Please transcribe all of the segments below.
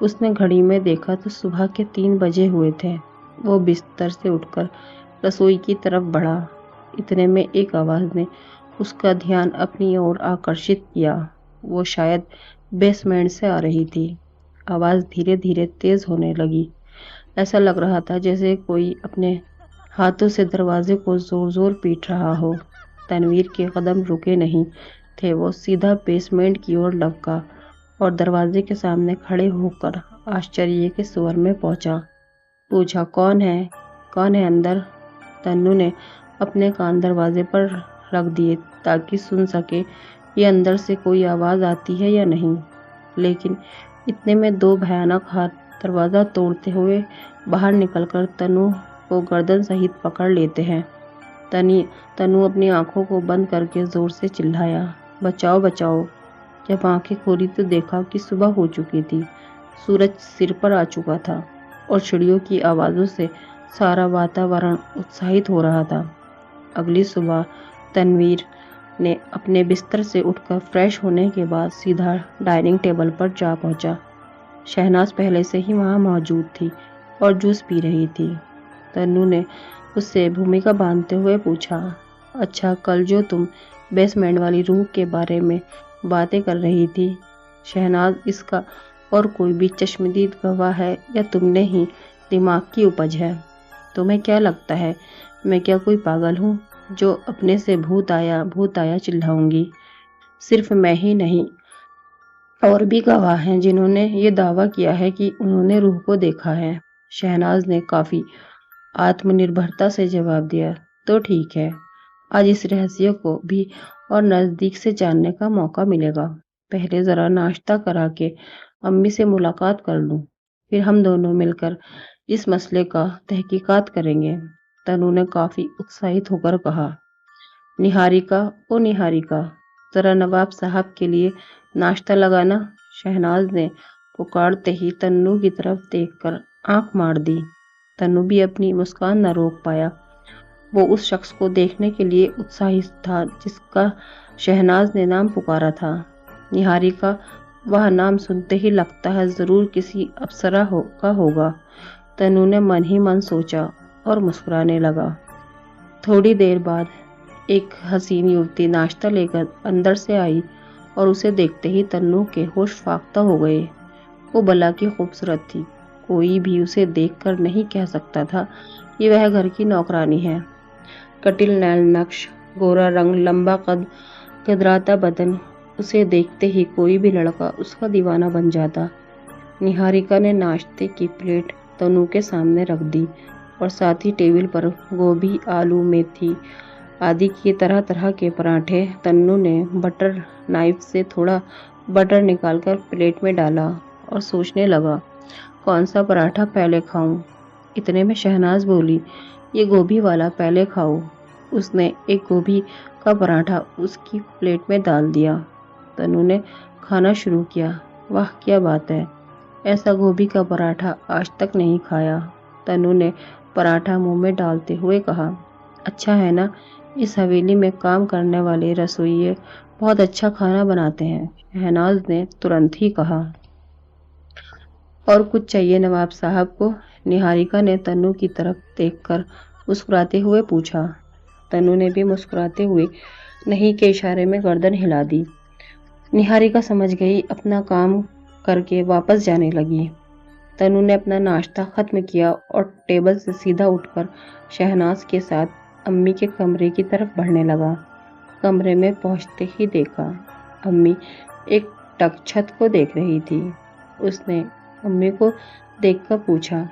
اس نے گھڑی میں دیکھا تو صبح کے 3 بجے ہوئے تھے۔ وہ بستر سے اٹھ کر رسوئی کی طرف بڑھا۔ اتنے میں ایک آواز نے اس کا دھیان اپنی اور آکرشت کیا۔ وہ شاید بیسمنٹ سے آ رہی تھی۔ آواز دھیرے دھیرے تیز ہونے لگی۔ ایسا لگ رہا تھا جیسے کوئی اپنے ہاتھوں سے دروازے کو زور زور پیٹ رہا ہو۔ تنویر کے قدم رکے نہیں تھے۔ وہ سیدھا بیسمنٹ کی اور لپکا اور دروازے کے سامنے کھڑے ہو کر آشچریہ کے سور میں پوچھا، کون ہے اندر؟ تنو نے اپنے کان دروازے پر رکھ دیے تاکہ سن سکے یہ اندر سے کوئی آواز آتی ہے یا نہیں، لیکن اتنے میں 2 بھیانک ہاتھ دروازہ توڑتے ہوئے باہر نکل کر تنو کو گردن سمیت پکڑ لیتے ہیں۔ تنو اپنی آنکھوں کو بند کر کے زور سے چلایا، بچاؤ بچاؤ! جب آنکھیں کھولی تو دیکھا کہ صبح ہو چکی تھی، سورج سر پر آ چکا تھا اور چڑیوں کی آوازوں سے سارا واتاورن اتساہت ہو رہا تھا۔ اگلی صبح تنویر نے اپنے بستر سے اٹھ کر فریش ہونے کے بعد سیدھا ڈائننگ ٹیبل پر جا پہنچا۔ شہناز پہلے سے ہی وہاں موجود تھی اور جوس پی رہی تھی۔ تنو نے اس سے بھومکا باندھتے ہوئے پوچھا، اچھا، کل جو تم بیسمنٹ والی روح کے بارے میں باتیں کر رہی تھی، شہناز اس کا اور کوئی بھی چشمدید گواہ ہے یا تم نے ہی دماغ کی اپج ہے؟ تمہیں کیا لگتا ہے میں کیا کوئی پاگل ہوں جو اپنے سے بھوت آیا چلاؤں گی؟ صرف میں ہی نہیں، اور بھی گواہ ہیں جنہوں نے یہ دعویٰ کیا ہے کہ انہوں نے روح کو دیکھا ہے۔ شہناز نے کافی آتم نربھرتا سے جواب دیا، تو ٹھیک ہے، آج اس رہسیہ کو بھی اور نزدیک سے جاننے کا موقع ملے گا۔ پہلے ذرا ناشتہ کرا کے امی سے ملاقات کر لوں، پھر ہم دونوں مل کر اس مسئلے کا تحقیقات کریں گے۔ تنو نے کافی اتساہت ہو کر کہا، نہاریکا، ذرا نواب صاحب کے لیے ناشتہ لگانا۔ شہناز نے پکارتے ہی تنو کی طرف دیکھ کر آنکھ مار دی۔ تنو بھی اپنی مسکان نہ روک پایا۔ وہ اس شخص کو دیکھنے کے لیے اتساہت تھا جس کا شہناز نے نام پکارا تھا۔ نہاریکا، وہ نام سنتے ہی لگتا ہے ضرور کسی اپسرا کا ہوگا، تنو نے من ہی من سوچا اور مسکرانے لگا۔ تھوڑی دیر بعد ایک حسین یووتی ناشتہ لے کر اندر سے آئی اور اسے دیکھتے ہی تنو کے ہوش فاختہ ہو گئے۔ وہ بلا کی خوبصورت تھی، کوئی بھی اسے دیکھ کر نہیں کہہ سکتا تھا کہ وہ گھر کی نوکرانی ہے۔ کٹل نیل نقش، گورا رنگ، لمبا قد، کدراتا بدن، اسے دیکھتے ہی کوئی بھی لڑکا اس کا دیوانہ بن جاتا۔ نہاریکا نے ناشتے کی پلیٹ تنو کے سامنے رکھ دی اور ساتھ ہی ٹیبل پر گوبھی، آلو، میتھی آدی کے طرح طرح کے پراٹھے۔ تنو نے بٹر نائف سے تھوڑا بٹر نکال کر پلیٹ میں ڈالا اور سوچنے لگا، کون سا پراٹھا پہلے کھاؤں؟ اتنے میں شہناز بولی، یہ گوبھی والا پہلے کھاؤ۔ اس نے ایک گوبھی کا پراٹھا اس کی پلیٹ میں ڈال دیا۔ تنو نے کھانا شروع کیا۔ واہ، کیا بات ہے! ایسا گوبھی کا پراٹھا آج تک نہیں کھایا۔ تنو نے پراٹھا منہ میں ڈالتے ہوئے کہا، اچھا ہے نا، اس حویلی میں کام کرنے والے رسوئیے بہت اچھا کھانا بناتے ہیں، شہناز نے ترنت ہی کہا۔ اور کچھ چاہیے نواب صاحب کو؟ نہاریکا نے تنو کی طرف دیکھ کر مسکراتے ہوئے پوچھا۔ تنو نے بھی مسکراتے ہوئے نہیں کے اشارے میں گردن ہلا دی۔ نہاریکا سمجھ گئی، اپنا کام کر کے واپس جانے لگی۔ تنو نے اپنا ناشتہ ختم کیا اور ٹیبل سے سیدھا اٹھ کر شہناز کے ساتھ امی کے کمرے کی طرف بڑھنے لگا۔ کمرے میں پہنچتے ہی دیکھا، امی ایک ٹک چھت کو دیکھ رہی تھی۔ اس نے امی کو دیکھ کر پوچھا،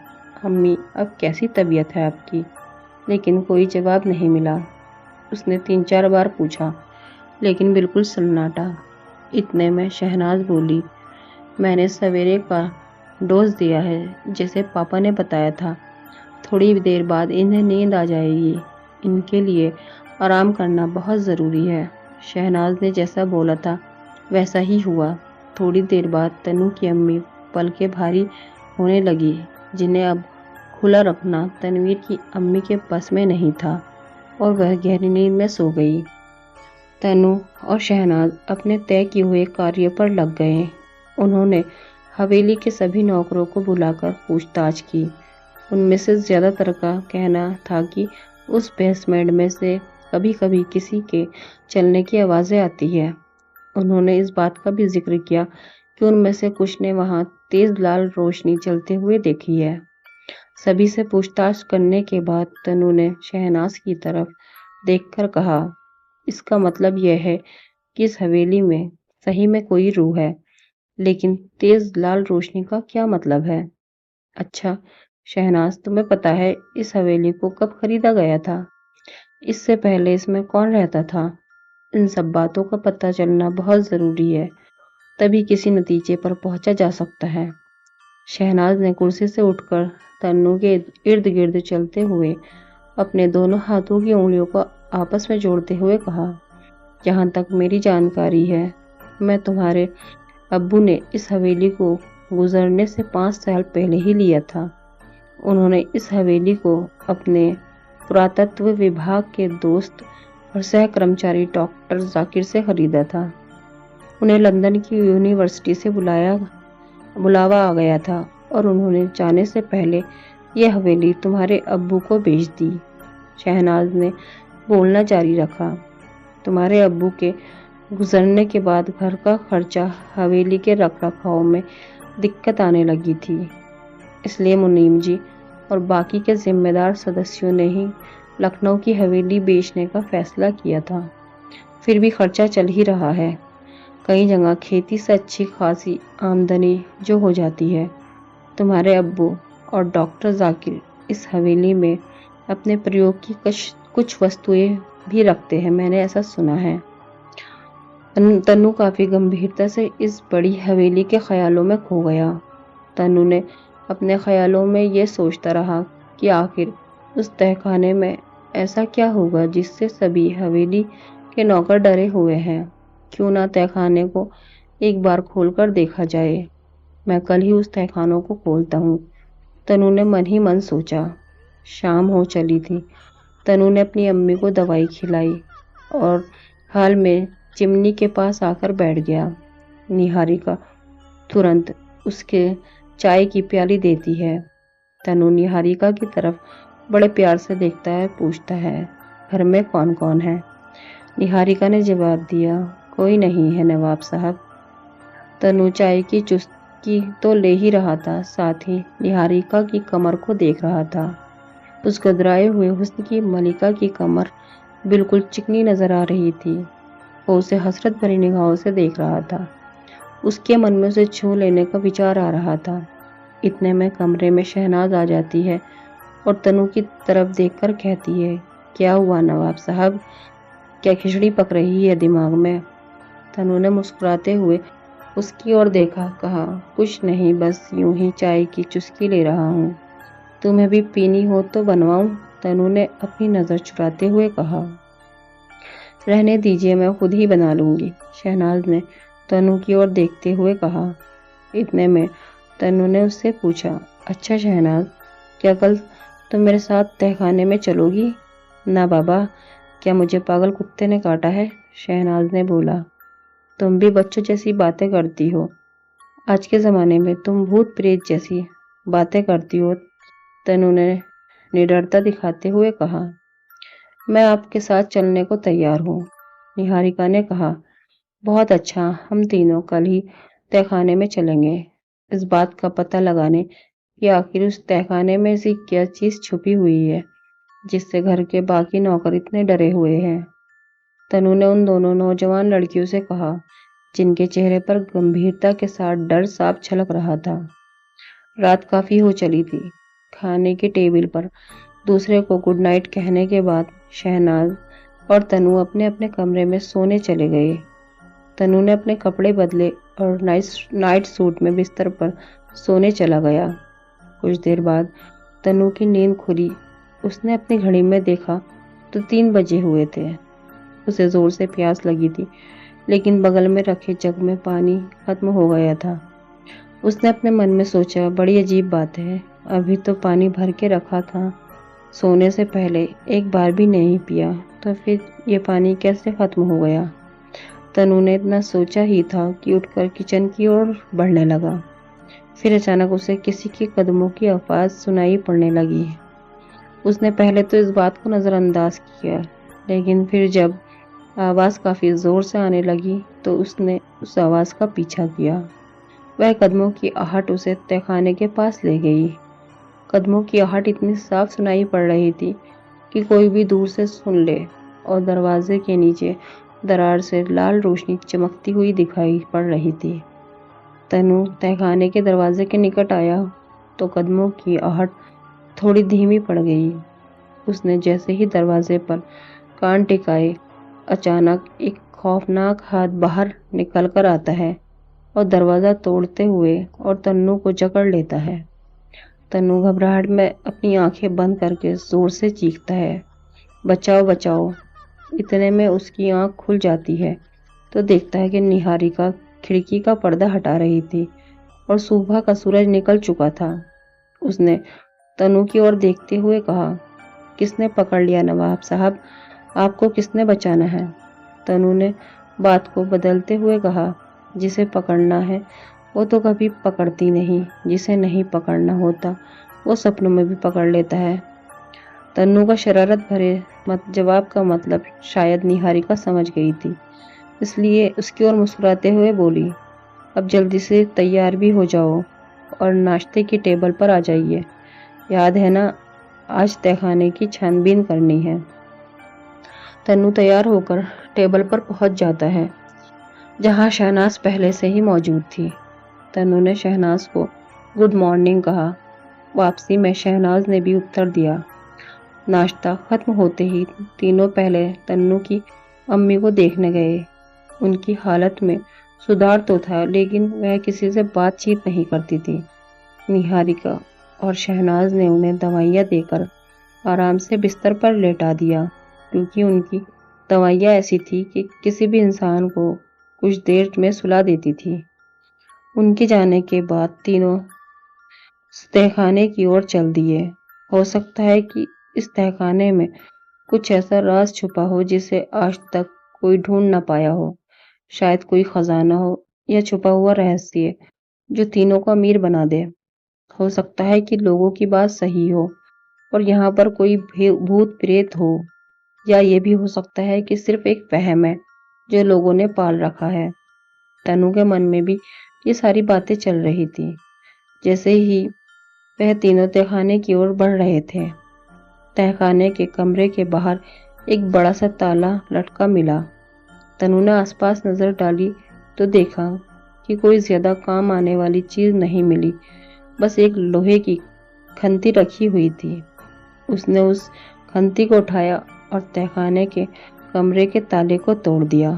امی، اب کیسی طبیعت ہے آپ کی؟ لیکن کوئی جواب نہیں ملا۔ اس نے 3-4 بار پوچھا، لیکن بالکل سناٹا۔ اتنے میں شہناز بولی، میں نے سویرے کا ڈوز دیا ہے جیسے پاپا نے بتایا تھا، تھوڑی دیر بعد انہیں نیند آ جائے گی، ان کے لیے آرام کرنا بہت ضروری ہے۔ شہناز نے جیسا بولا تھا ویسا ہی ہوا۔ تھوڑی دیر بعد تنو کی امی پلکیں بھاری ہونے لگی، جنہیں اب کھلا رکھنا تنویر کی امی کے بس میں نہیں تھا اور وہ گہری نیند میں سو گئی۔ تنو اور شہناز اپنے طے کیے ہوئے کاریہ پر لگ گئے۔ انہوں نے حویلی کے سبھی نوکروں کو بلا کر پوچھ تاچھ کی۔ ان میں سے زیادہ تر کا کہنا تھا کہ اس بیسمنٹ میں سے کبھی کبھی کسی کے چلنے کی آوازیں آتی ہے۔ انہوں نے اس بات کا بھی ذکر کیا کہ ان میں سے کچھ نے وہاں تیز لال روشنی چلتے ہوئے دیکھی ہے۔ سبھی سے پوچھ تاچھ کرنے کے بعد تنو نے شہناز کی طرف دیکھ کر کہا، اس کا مطلب یہ ہے کہ اس حویلی میں صحیح میں کوئی روح ہے، لیکن تیز لال روشنی کا کیا مطلب ہے؟ اچھا شہناز، تمہیں پتا ہے اس حویلی کو کب خریدا گیا تھا؟ اس سے پہلے اس میں کون رہتا تھا؟ ان سب باتوں کا پتہ چلنا بہت ضروری ہے، تبھی کسی نتیجے پر پہنچا جا سکتا ہے۔ شہناز نے کرسی سے اٹھ کر تنو کے ارد گرد چلتے ہوئے اپنے دونوں ہاتھوں کی انگلیوں کو آپس میں جوڑتے ہوئے کہا، جہاں تک میری جانکاری ہے، میں تمہارے ابو نے اس حویلی کو گزرنے سے 5 سال پہلے ہی لیا تھا۔ انہوں نے اس حویلی کو اپنے پراتتو وبھاگ کے دوست اور سہ کرمچاری ڈاکٹر ذاکر سے خریدا تھا۔ انہیں لندن کی یونیورسٹی سے بلاوا آ گیا تھا اور انہوں نے جانے سے پہلے یہ حویلی تمہارے ابو کو بیچ دی۔ شہناز نے بولنا جاری رکھا، تمہارے ابو کے گزرنے کے بعد گھر کا خرچہ، حویلی کے رکھ رکھاؤ میں دقت آنے لگی تھی، اس لیے منیم جی اور باقی کے ذمہ دار سدسیوں نے ہی لکھنؤ کی حویلی بیچنے کا فیصلہ کیا تھا۔ پھر بھی خرچہ چل ہی رہا ہے، کئی جگہ کھیتی سے اچھی خاصی آمدنی جو ہو جاتی ہے۔ تمہارے ابو اور ڈاکٹر ذاکر اس حویلی میں اپنے پریوگ کی کچھ وستوئیں بھی رکھتے ہیں، میں نے ایسا سنا ہے۔ تنو کافی گمبھیرتا سے اس بڑی حویلی کے خیالوں میں کھو گیا۔ تنو نے اپنے خیالوں میں یہ سوچتا رہا کہ آخر اس تہخانے میں ایسا کیا ہوگا جس سے سبھی حویلی کے نوکر ڈرے ہوئے ہیں۔ کیوں نہ تہخانے کو ایک بار کھول کر دیکھا جائے، میں کل ہی اس تہخانوں کو کھولتا ہوں، تنو نے من ہی من سوچا۔ شام ہو چلی تھی۔ تنو نے اپنی امی کو دوائی کھلائی اور حال میں چمنی کے پاس آ کر بیٹھ گیا۔ نہاریکا ترنت اس کے چائے کی پیالی دیتی ہے۔ تنو نہاریکا کی طرف بڑے پیار سے دیکھتا ہے، پوچھتا ہے، گھر میں کون کون ہے؟ نہاریکا نے جواب دیا، کوئی نہیں ہے نواب صاحب۔ تنو چائے کی چسکی تو لے ہی رہا تھا، ساتھ ہی نہاریکا کی کمر کو دیکھ رہا تھا۔ اس گدرائے ہوئے حسن کی ملکہ کی کمر بالکل چکنی نظر آ رہی تھی۔ وہ اسے حسرت بھری نگاہوں سے دیکھ رہا تھا۔ اس کے من میں اسے چھو لینے کا وچار آ رہا تھا۔ اتنے میں کمرے میں شہناز آ جاتی ہے اور تنو کی طرف دیکھ کر کہتی ہے، کیا ہوا نواب صاحب، کیا کھچڑی پک رہی ہے دماغ میں؟ تنو نے مسکراتے ہوئے اس کی اور دیکھا، کہا، کچھ نہیں، بس یوں ہی چائے کی چسکی لے رہا ہوں، تمہیں بھی پینی ہو تو بنواؤں؟ تنو نے اپنی نظر چراتے ہوئے کہا، رہنے دیجیے، میں خود ہی بنا لوں گی، شہناز نے تنو کی اور دیکھتے ہوئے کہا۔ اتنے میں تنو نے اس سے پوچھا، اچھا شہناز، کیا کل تم میرے ساتھ تہخانے میں چلو گی؟ نہ بابا، کیا مجھے پاگل کتے نے کاٹا ہے؟ شہناز نے بولا، تم بھی بچوں جیسی باتیں کرتی ہو، آج کے زمانے میں تم بھوت پریت جیسی باتیں کرتی ہو، تنو نے نڈرتا دکھاتے ہوئے کہا۔ میں آپ کے ساتھ چلنے کو تیار ہوں، نہاریکا نے کہا۔ بہت اچھا، ہم تینوں کل ہی تہخانے میں چلیں گے، اس بات کا پتہ لگانے کہ آخر اس تہخانے میں ایسی کیا چیز چھپی ہوئی ہے جس سے گھر کے باقی نوکر اتنے ڈرے ہوئے ہیں۔ تنو نے ان دونوں نوجوان لڑکیوں سے کہا جن کے چہرے پر گمبھیرتا کے ساتھ ڈر صاف جھلک رہا تھا۔ رات کافی ہو چلی تھی۔ کھانے کی ٹیبل پر دوسرے کو گڈ نائٹ کہنے کے بعد شہناز اور تنو اپنے اپنے کمرے میں سونے چلے گئے۔ تنو نے اپنے کپڑے بدلے اور نائٹ سوٹ میں بستر پر سونے چلا گیا۔ کچھ دیر بعد تنو کی نیند کھلی۔ اس نے اپنی گھڑی میں دیکھا تو 3 بجے ہوئے تھے۔ اسے زور سے پیاس لگی تھی، لیکن بغل میں رکھے جگ میں پانی ختم ہو گیا تھا۔ اس نے اپنے من میں سوچا، بڑی عجیب بات ہے، ابھی تو پانی بھر کے رکھا تھا، سونے سے پہلے ایک بار بھی نہیں پیا، تو پھر یہ پانی کیسے ختم ہو گیا؟ تنو نے اتنا سوچا ہی تھا کہ اٹھ کر کچن کی اور بڑھنے لگا۔ پھر اچانک اسے کسی کے قدموں کی آواز سنائی پڑنے لگی۔ اس نے پہلے تو اس بات کو نظر انداز کیا، لیکن پھر جب آواز کافی زور سے آنے لگی تو اس نے اس آواز کا پیچھا کیا۔ وہ قدموں کی آہٹ اسے تہہ خانے کے پاس لے گئی۔ قدموں کی آہٹ اتنی صاف سنائی پڑ رہی تھی کہ کوئی بھی دور سے سن لے، اور دروازے کے نیچے درار سے لال روشنی چمکتی ہوئی دکھائی پڑ رہی تھی۔ تنو تہہ خانے کے دروازے کے نکٹ آیا تو قدموں کی آہٹ تھوڑی دھیمی پڑ گئی۔ اس نے جیسے ہی دروازے پر کان ٹکائے، اچانک ایک خوفناک ہاتھ باہر نکل کر آتا ہے اور دروازہ توڑتے ہوئے اور تنو کو جکڑ لیتا ہے۔ تنو گھبراہٹ میں اپنی آنکھیں بند کر کے زور سے چیختا ہے، بچاؤ بچاؤ۔ اتنے میں اس کی آنکھ کھل جاتی ہے تو دیکھتا ہے کہ نہاریکا کھڑکی کا پردہ ہٹا رہی تھی اور صبح کا سورج نکل چکا تھا۔ اس نے تنو کی اور دیکھتے ہوئے کہا، کس نے پکڑ لیا نواب صاحب؟ آپ کو کس نے بچانا ہے؟ تنو نے بات کو بدلتے ہوئے کہا، جسے پکڑنا ہے وہ تو کبھی پکڑتی نہیں، جسے نہیں پکڑنا ہوتا وہ سپنوں میں بھی پکڑ لیتا ہے۔ تنو کا شرارت بھرے جواب کا مطلب شاید نہاریکا سمجھ گئی تھی، اس لیے اس کی اور مسکراتے ہوئے بولی، اب جلدی سے تیار بھی ہو جاؤ اور ناشتے کی ٹیبل پر آ جائیے، یاد ہے نا آج تہہ خانے کی چھان بین کرنی ہے۔ تنو تیار ہو کر ٹیبل پر پہنچ جاتا ہے جہاں شہناز پہلے سے ہی موجود تھی۔ تنو نے شہناز کو گڈ مارننگ کہا۔ واپسی میں شہناز نے بھی اتر دیا۔ ناشتہ ختم ہوتے ہی تینوں پہلے تنو کی امی کو دیکھنے گئے۔ ان کی حالت میں سدھار تو تھا لیکن وہ کسی سے بات چیت نہیں کرتی تھی۔ نہاریکا اور شہناز نے انہیں دوائیاں دے کر آرام سے بستر پر لیٹا دیا، کیونکہ ان کی دوائیاں ایسی تھی کہ کسی بھی انسان کو کچھ دیر میں سلا دیتی تھی۔ ان کے جانے کے بعد تینوں تہہ خانے کی اور چل دیے۔ ہو سکتا ہے کہ اس تہہ خانے میں کچھ ایسا راز چھپا ہو جسے آج تک کوئی ڈھونڈ نہ پایا ہو، شاید کوئی خزانہ ہو یا چھپا ہوا رہسیہ جو تینوں کو امیر بنا دے۔ ہو سکتا ہے کہ لوگوں کی بات صحیح ہو اور یہاں پر کوئی بھوت پریت ہو، یا یہ بھی ہو سکتا ہے کہ صرف ایک وہم ہے جو لوگوں نے پال رکھا ہے۔ تنو کے من میں بھی یہ ساری باتیں چل رہی تھی۔ جیسے ہی وہ تینوں تہہ خانے کی اور بڑھ رہے تھے، تہہ خانے کے کمرے کے باہر ایک بڑا سا تالا لٹکا ملا۔ تنو نے آس پاس نظر ڈالی تو دیکھا کہ کوئی زیادہ کام آنے والی چیز نہیں ملی، بس ایک لوہے کی کھنتی رکھی ہوئی تھی۔ اس نے اس کھنتی کو اٹھایا اور تہہ خانے کے کمرے کے تالے کو توڑ دیا۔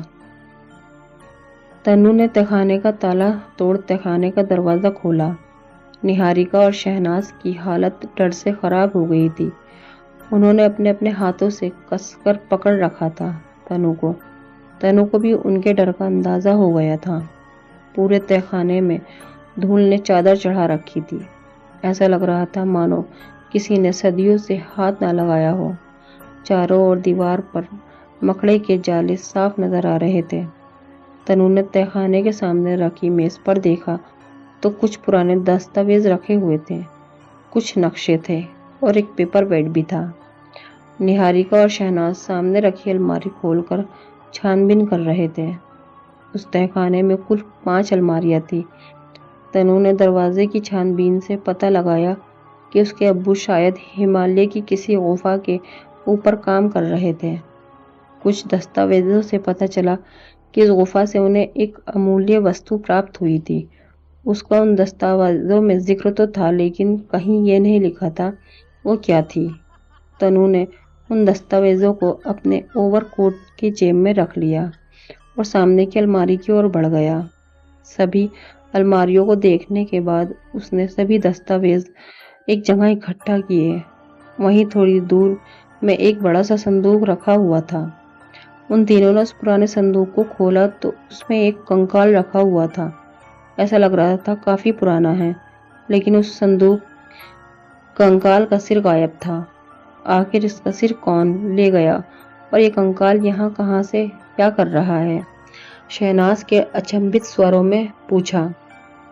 تنو نے تہہ خانے کا تالا توڑ تہہ خانے کا دروازہ کھولا۔ نہاریکا اور شہناز کی حالت ڈر سے خراب ہو گئی تھی۔ انہوں نے اپنے اپنے ہاتھوں سے کس کر پکڑ رکھا تھا تنو کو بھی ان کے ڈر کا اندازہ ہو گیا تھا۔ پورے تہہ خانے میں دھول نے چادر چڑھا رکھی تھی۔ ایسا لگ رہا تھا مانو کسی نے صدیوں سے ہاتھ نہ لگایا ہو۔ چاروں اور دیوار پر مکڑے کے جالے صاف نظر آ رہے تھے۔ تنو نے تہہ خانے کے سامنے رکھی میز پر دیکھا تو کچھ پرانے دستاویز رکھے ہوئے تھے، کچھ نقشے تھے اور ایک پیپر ویٹ بھی تھا۔ نہاریکا اور شہناز سامنے رکھی الماری کھول کر چھان بین کر رہے تھے۔ اس تہہ خانے میں کل 5 الماریاں تھیں۔ تنو نے دروازے کی چھان بین سے پتہ لگایا کہ اس کے ابو شاید ہمالیہ کی کسی غفا کے اوپر کام کر رہے تھے۔ کچھ دستاویزوں سے پتہ چلا کہ اس غفا سے انہیں ایک امولیہ وستو پراپت ہوئی تھی۔ اس کا ان دستاویزوں میں ذکر تو تھا لیکن کہیں یہ نہیں لکھا تھا وہ کیا تھی۔ تنو نے ان دستاویزوں کو اپنے اوور کوٹ کی جیب میں رکھ لیا اور سامنے کی الماری کی اور بڑھ گیا۔ سبھی الماریوں کو دیکھنے کے بعد اس نے سبھی دستاویز ایک جگہ اکٹھا کیے۔ وہیں تھوڑی دور میں ایک بڑا سا صندوق رکھا ہوا تھا۔ ان تینوں نے اس پرانے صندوق کو کھولا تو اس میں ایک کنکال رکھا ہوا تھا۔ ایسا لگ رہا تھا کافی پرانا ہے، لیکن اس صندوق کنکال کا سر غائب تھا۔ آخر اس کا سر کون لے گیا اور یہ کنکال یہاں کہاں سے کیا کر رہا ہے؟ شہناز کے اچنبھت سوروں میں پوچھا۔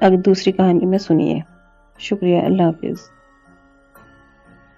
اب دوسری کہانی میں سنیے۔ شکریہ، اللہ حافظ۔